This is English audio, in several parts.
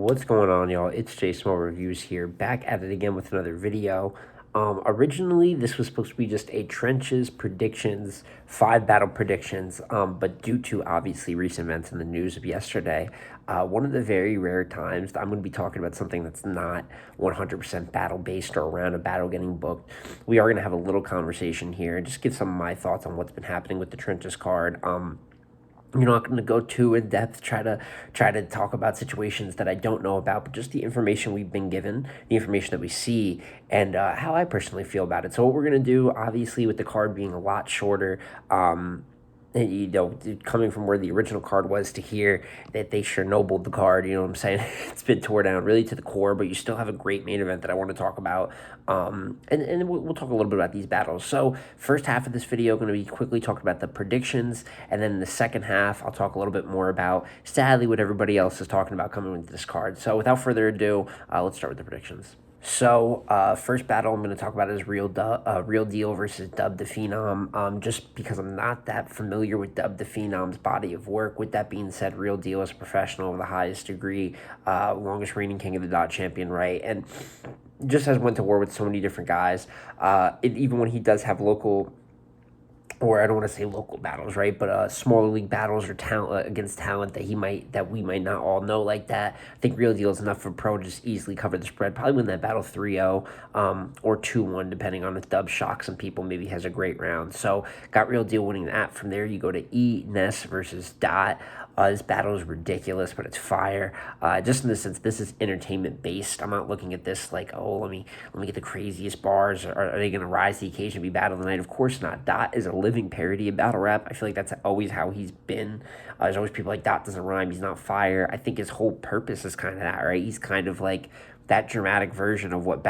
What's going on, y'all? It's Jay Small Reviews here, back at it again with another video. Originally, this was supposed to be just a trenches predictions, 5 battle predictions, but due to obviously recent events in the news of yesterday, one of the very rare times that I'm going to be talking about something that's not 100% battle based or around a battle getting booked. We are going to have a little conversation here and just give some of my thoughts on what's been happening with the trenches card. You're not going to go too in depth, try to talk about situations that I don't know about, but just the information we've been given, the information that we see, and how I personally feel about it. So what we're going to do, obviously, with the card being a lot shorter, and, coming from where the original card was to here, that they Chernobyl the card, you know what I'm saying? It's been tore down really to the core, but you still have a great main event that I want to talk about. And we'll talk a little bit about these battles. So first half of this video, going to be quickly talking about the predictions, and then in the second half, I'll talk a little bit more about, sadly, what everybody else is talking about coming with this card. So without further ado, let's start with the predictions. So, first battle I'm going to talk about is Real Deal versus Dub the Phenom. Just because I'm not that familiar with Dub the Phenom's body of work. With that being said, Real Deal is a professional of the highest degree, longest reigning King of the Dot champion, right? And just has went to war with so many different guys. Even when he does have local, or I don't want to say local battles, right? But smaller league battles or talent against talent that we might not all know like that. I think Real Deal is enough for pro to just easily cover the spread. Probably win that battle 3-0 or 2-1, depending on if Dub shocks some people. Maybe has a great round. So got Real Deal winning that. From there, you go to Ness versus Dot. This battle is ridiculous, but it's fire. Just in the sense, this is entertainment based. I'm not looking at this like, oh, let me get the craziest bars. Are they going to rise to the occasion and be battle of the night? Of course not. Dot is a living parody of battle rap. I feel like that's always how he's been. There's always people like Dot doesn't rhyme. He's not fire. I think his whole purpose is kind of that, right? He's kind of like that dramatic version of what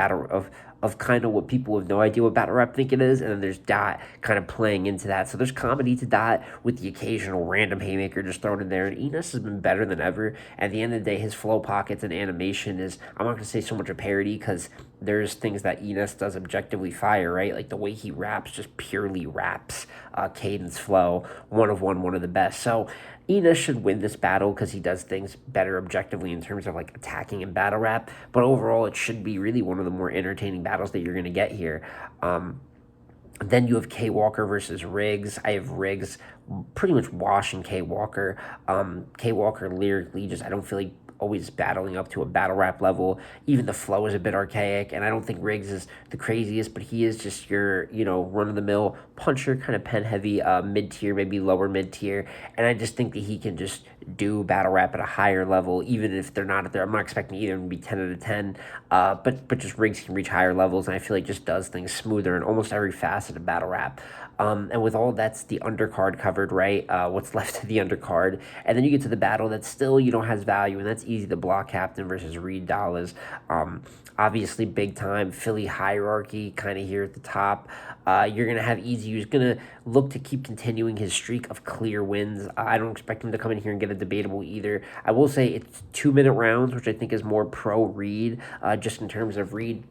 of kind of what people have no idea what battle rap think it is, and then there's Dot kind of playing into that. So there's comedy to Dot with the occasional random haymaker just thrown in there, and Enos has been better than ever. At the end of the day, his flow pockets and animation is, I'm not going to say so much a parody, because there's things that Enos does objectively fire, right? Like the way he raps, just purely raps, cadence, flow, one of the best. So Enos should win this battle because he does things better objectively in terms of like attacking and battle rap. But overall, it should be really one of the more entertaining battles that you're going to get here. Then you have K Walker versus Riggs. I have Riggs pretty much washing K Walker. K Walker lyrically, just I don't feel like always battling up to a battle rap level. Even the flow is a bit archaic, and I don't think Riggs is the craziest, but he is just your, run-of-the-mill puncher, kind of pen-heavy, mid-tier, maybe lower mid-tier, and I just think that he can just do battle rap at a higher level, even if they're not there. I'm not expecting either of them to be 10 out of 10, but just Riggs can reach higher levels, and I feel like just does things smoother in almost every facet of battle rap. And with all that's the undercard covered, right? What's left of the undercard. And then you get to the battle that still, has value, and that's easy. The block captain versus Reed Dollars. Obviously, big time Philly hierarchy kind of here at the top. You're going to have Easy, who's going to look to keep continuing his streak of clear wins. I don't expect him to come in here and get a debatable either. I will say it's 2-minute rounds, which I think is more pro Reed, just in terms of Reed.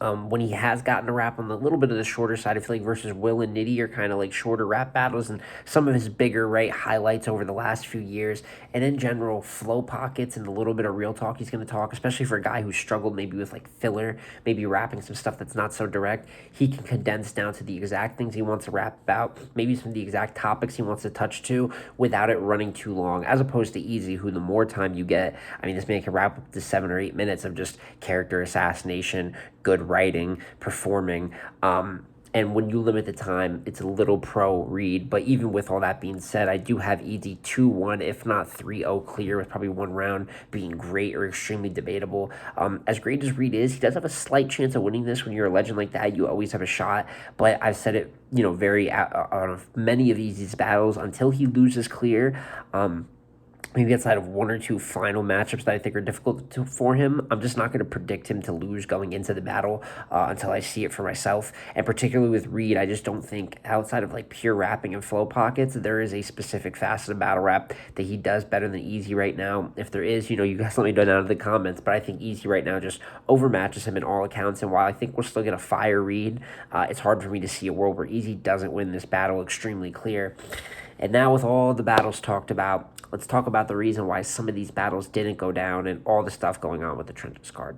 When he has gotten a rap on the little bit of the shorter side, I feel like versus Will and Nitty are kind of like shorter rap battles, and some of his bigger, right, highlights over the last few years. And in general, flow pockets and the little bit of real talk he's going to talk, especially for a guy who struggled maybe with like filler, maybe rapping some stuff that's not so direct. He can condense down to the exact things he wants to rap about, maybe some of the exact topics he wants to touch to without it running too long, as opposed to Easy, who the more time you get, I mean, this man can rap up to 7 or 8 minutes of just character assassination, good writing, performing, and when you limit the time, it's a little pro Reed. But even with all that being said, I do have Easy 2-1, if not 3-0 clear, with probably one round being great or extremely debatable. As great as Reed is, he does have a slight chance of winning this. When you're a legend like that, you always have a shot. But I've said it, very out of many of Easy's battles, until he loses clear, maybe outside of 1 or 2 final matchups that I think are difficult for him, I'm just not going to predict him to lose going into the battle until I see it for myself. And particularly with Reed, I just don't think, outside of like pure rapping and flow pockets, there is a specific facet of battle rap that he does better than Easy right now. If there is, you guys let me know down in the comments, but I think Easy right now just overmatches him in all accounts. And while I think we're still going to fire Reed, it's hard for me to see a world where Easy doesn't win this battle extremely clear. And now with all the battles talked about, let's talk about the reason why some of these battles didn't go down and all the stuff going on with the Trenches card.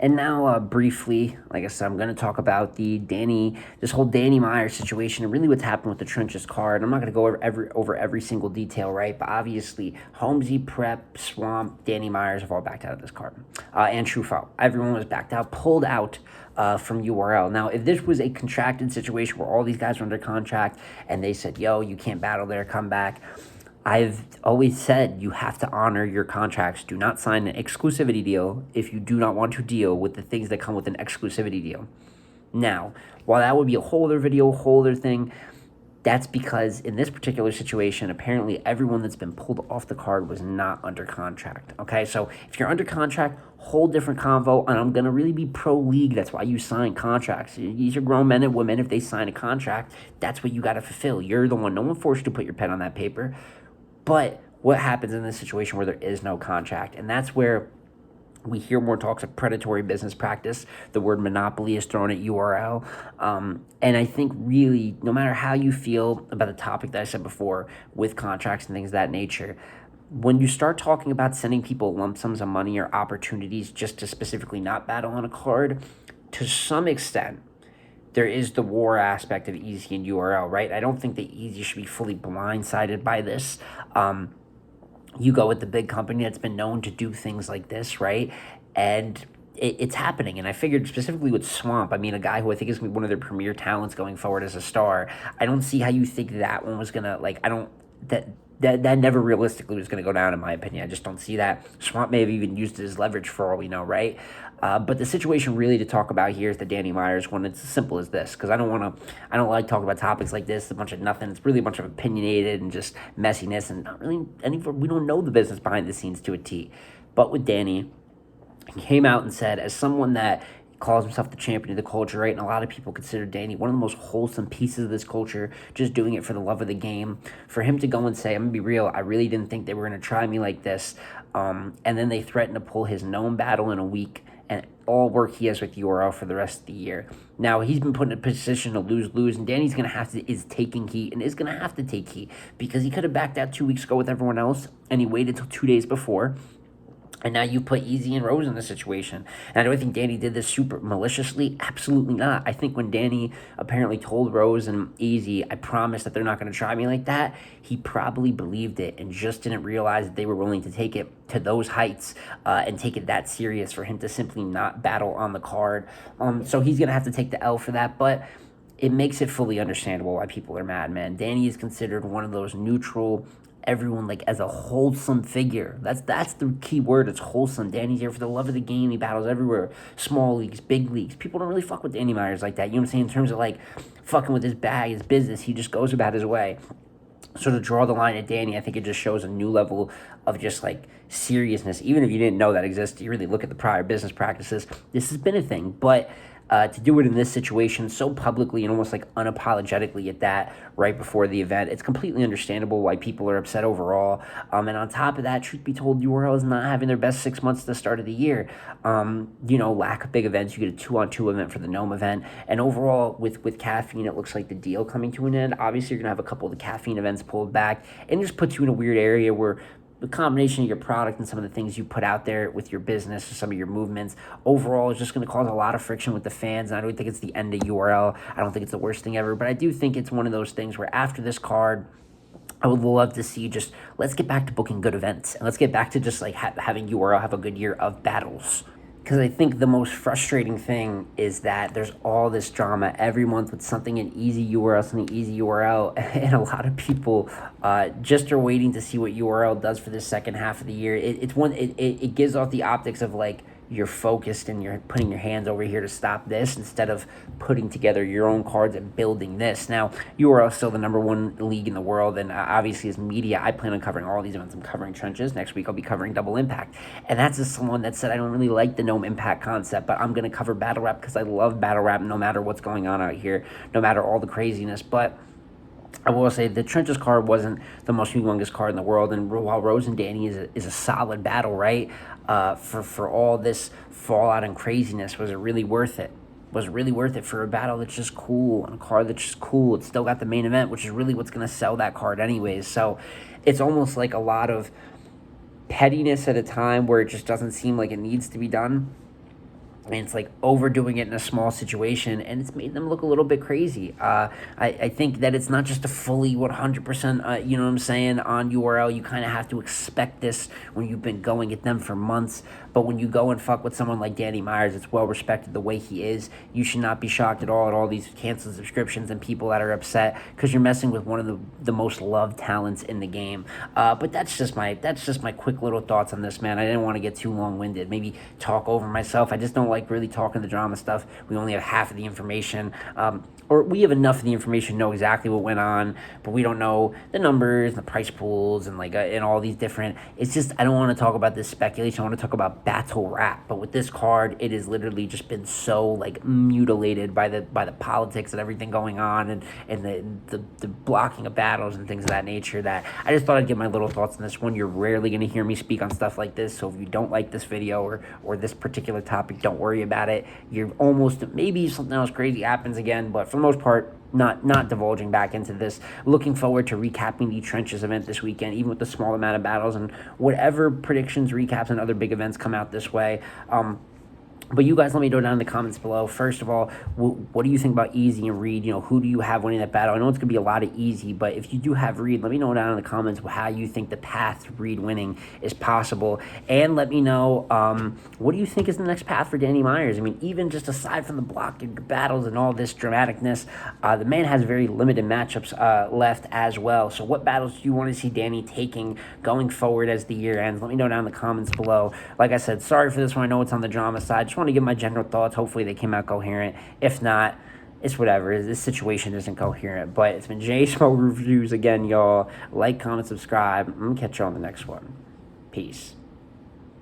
And now, briefly, like I said, I'm going to talk about this whole Danny Myers situation, and really what's happened with the Trenches card. I'm not going to go over every single detail, right? But obviously, Holmesy, Prep, Swamp, Danny Myers have all backed out of this card, and Truffaut. Everyone was backed out, pulled out from URL. Now, if this was a contracted situation where all these guys were under contract and they said, "Yo, you can't battle there, come back," I've always said you have to honor your contracts. Do not sign an exclusivity deal if you do not want to deal with the things that come with an exclusivity deal. Now, while that would be a whole other video, a whole other thing, that's because in this particular situation, apparently everyone that's been pulled off the card was not under contract. Okay, so if you're under contract, whole different convo, and I'm going to really be pro-league. That's why you sign contracts. These are grown men and women. If they sign a contract, that's what you got to fulfill. You're the one. No one forced you to put your pen on that paper. But what happens in this situation where there is no contract? And that's where we hear more talks of predatory business practice. The word monopoly is thrown at URL. And I think really, no matter how you feel about the topic that I said before with contracts and things of that nature, when you start talking about sending people lump sums of money or opportunities just to specifically not battle on a card, to some extent, there is the war aspect of Easy and URL, right? I don't think that Easy should be fully blindsided by this. You go with the big company that's been known to do things like this, right? And it's happening. And I figured specifically with Swamp, I mean, a guy who I think is going to be one of their premier talents going forward as a star, I don't see how you think that one was going to, like, I don't, that never realistically was going to go down, in my opinion. I just don't see that. Swamp may have even used it as leverage for all we know, right? But the situation really to talk about here is the Danny Myers one. It's as simple as this, because I don't like talking about topics like this, a bunch of nothing. It's really a bunch of opinionated and just messiness, and not really we don't know the business behind the scenes to a T. But with Danny, he came out and said, as someone that calls himself the champion of the culture, right? And a lot of people consider Danny one of the most wholesome pieces of this culture, just doing it for the love of the game. For him to go and say, I'm going to be real, I really didn't think they were going to try me like this. And then they threatened to pull his known battle in a week and all work he has with URL for the rest of the year. Now, he's been put in a position to lose, and Danny's going to have to, is taking heat, and is going to have to take heat, because he could have backed out 2 weeks ago with everyone else, and he waited till 2 days before. And now you put Easy and Rose in this situation. And do I think Danny did this super maliciously? Absolutely not. I think when Danny apparently told Rose and Easy, I promise that they're not going to try me like that, he probably believed it and just didn't realize that they were willing to take it to those heights and take it that serious for him to simply not battle on the card. So he's going to have to take the L for that. But it makes it fully understandable why people are mad, man. Danny is considered one of those neutral, everyone like as a wholesome figure. That's the key word. It's wholesome. Danny's here for the love of the game. He battles everywhere. Small leagues, big leagues. People don't really fuck with Danny Myers like that. You know what I'm saying? In terms of like fucking with his bag, his business, he just goes about his way. So to draw the line at Danny, I think it just shows a new level of just like seriousness. Even if you didn't know that existed, you really look at the prior business practices, this has been a thing. But to do it in this situation so publicly and almost like unapologetically at that right before the event, it's completely understandable why people are upset overall. And on top of that, truth be told, URL is not having their best 6 months at the start of the year. Lack of big events. You get a 2-on-2 event for the Gnome event. And overall, with caffeine, it looks like the deal coming to an end. Obviously, you're going to have a couple of the caffeine events pulled back, and it just puts you in a weird area where the combination of your product and some of the things you put out there with your business or some of your movements overall is just going to cause a lot of friction with the fans. And I don't think it's the end of URL. I don't think it's the worst thing ever, but I do think it's one of those things where after this card, I would love to see just, let's get back to booking good events, and let's get back to just like having URL have a good year of battles. Because I think the most frustrating thing is that there's all this drama every month with something in Easy URL, something Easy URL, and a lot of people just are waiting to see what URL does for the second half of the year. It gives off the optics of like you're focused and you're putting your hands over here to stop this instead of putting together your own cards and building this. Now, URL is still the #1 league in the world, and obviously as media, I plan on covering all these events. I'm covering Trenches. Next week, I'll be covering Double Impact. And that's just someone that said, I don't really like the Gnome Impact concept, but I'm going to cover Battle Rap because I love Battle Rap no matter what's going on out here, no matter all the craziness. But I will say the Trenches card wasn't the most humongous card in the world, and while Rose and Danny is a solid battle, right? For all this fallout and craziness, was it really worth it? was really worth it for a battle that's just cool, and a card that's just cool. It's still got the main event, which is really what's going to sell that card anyways. So it's almost like a lot of pettiness at a time where it just doesn't seem like it needs to be done. And it's like overdoing it in a small situation, and it's made them look a little bit crazy. I think that it's not just a fully 100%, you know what I'm saying, on URL. You kind of have to expect this when you've been going at them for months. But when you go and fuck with someone like Danny Myers, it's well respected the way he is. You should not be shocked at all these canceled subscriptions and people that are upset because you're messing with one of the most loved talents in the game. But that's just my quick little thoughts on this, man. I didn't want to get too long-winded, maybe talk over myself. I just don't like really talking the drama stuff. We only have half of the information, or we have enough of the information to know exactly what went on, but we don't know the numbers, the price pools, and and all these different. It's just, I don't want to talk about this speculation. I want to talk about battle rap. But with this card, it has literally just been so like mutilated by the politics and everything going on, and the blocking of battles and things of that nature, that I just thought I'd give my little thoughts on this one. You're rarely going to hear me speak on stuff like this, so if you don't like this video or this particular topic, don't worry about it. You're almost, maybe something else crazy happens again, but for the most part, not divulging back into this. Looking forward to recapping the Trenches event this weekend, even with the small amount of battles, and whatever predictions, recaps, and other big events come out this way. But you guys, let me know down in the comments below. First of all, what do you think about Easy and Reed? Who do you have winning that battle? I know it's going to be a lot of Easy, but if you do have Reed, let me know down in the comments how you think the path to Reed winning is possible. And let me know, what do you think is the next path for Danny Myers? I mean, even just aside from the blocking battles and all this dramaticness, the man has very limited matchups left as well. So what battles do you want to see Danny taking going forward as the year ends? Let me know down in the comments below. Like I said, sorry for this one. I know it's on the drama side. Just want to give my general thoughts. Hopefully they came out coherent. If not, it's whatever. This situation isn't coherent. But it's been Jay Smoke Reviews again, y'all. Like, comment, subscribe. I'm going to catch you on the next one. Peace.